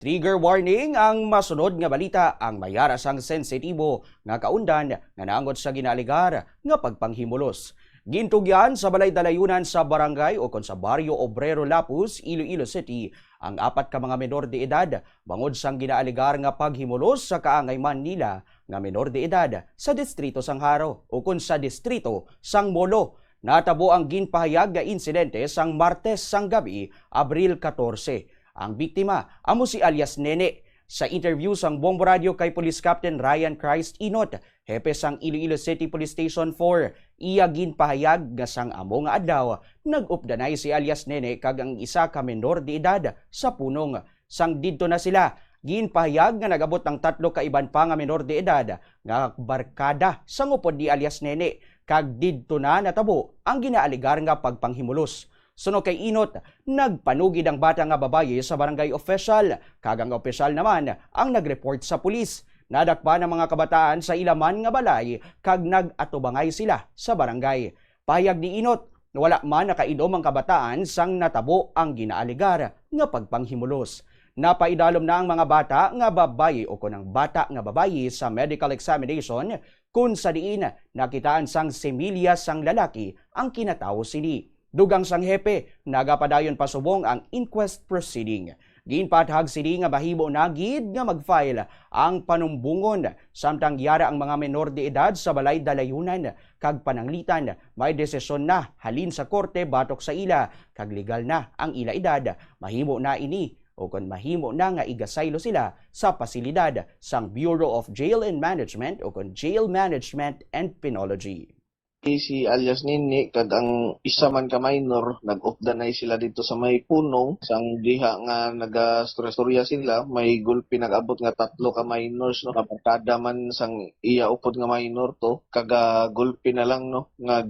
Trigger warning ang masunod nga balita ang mayara sang sensitibo nga kaundan nga naangot sa ginaligar nga pagpanghimulos. Gintugyan sa balay dalayunan sa barangay o kon sa baryo Obrero Lapus, Iloilo City ang apat ka mga menor de edad bangod sang ginaaligar nga paghimulos sa kaangay man nila nga menor de edad sa distrito sang Haro o kon sa distrito sang Molo. Natabo ang ginpahayag nga insidente sang Martes sang gabi, Abril 14. Ang biktima amo si alias Nene. Sa interview sang Bombo Radio kay Police Captain Ryan Christ Inot, hepe sang Iloilo City Police Station 4, iya ginpahayag nga sang amo nga adlaw nag-updanay si alias Nene kag ang isa ka menor de edad sa punong. Sang didto na sila, ginpahayag nga nagabot ang tatlo ka iban pa nga menor de edad nga barkada sang upod ni alias Nene kag didto na natabo ang ginaaligar nga pagpanghimulos. Suno kay Inot, nagpanugid ang bata nga babaye sa barangay official, kag ang opisyal naman ang nagreport sa pulis. Nadakpa ng mga kabataan sa ilaman nga balay kag nag-atubangay sila sa barangay. Pahayag ni Inot, wala man nakainom ang kabataan sang natabo ang ginaaligar nga pagpanghimulos. Napaidalom na ang mga bata nga babaye o kunang bata nga babaye sa medical examination kung sa diin nakitaan sang semilya sang lalaki ang kinatawo sini. Dugang sang hepe, nagapadayon pasubong ang inquest proceeding. Ginpathag sini nga bahimo na gid nga mag-file ang panumbungon samtang yara ang mga menor de edad sa balay dalayunan kag pananglitan may desisyon na halin sa korte batok sa ila kag legal na ang ila edad. Mahimo na ini o kon mahimo na nga igasaylo sila sa pasilidad sang Bureau of Jail and Management o kon Jail Management and Penology. Si alias Nini kag ang isa man ka minor nag-updanay sila dito sa may punong sang diha nga nagastorya sila may gulpi nag-abot nga tatlo ka minors no kabarkada man sang iya upod nga minor to kaga gulpi na lang no nga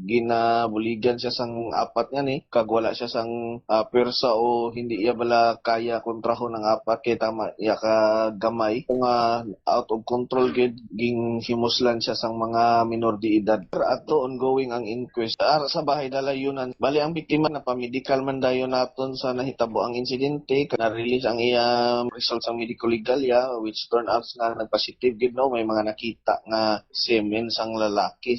ginabuligan siya sang apat nga ni kag wala siya sang persa o hindi iya bala kaya kontrahon ng apat kay tama iya ka gamay nga out of control gid ging himuslan siya sang mga minor de edad. Ato ongoing ang inquest sa bahay dalayunan. Bali ang biktima na pa-medical man dayon naton sa nahitabo ang insidente na-release ang iya results ang medical legal ya which turn out na nag-positive gid no may mga nakita nga semen sang lalaki.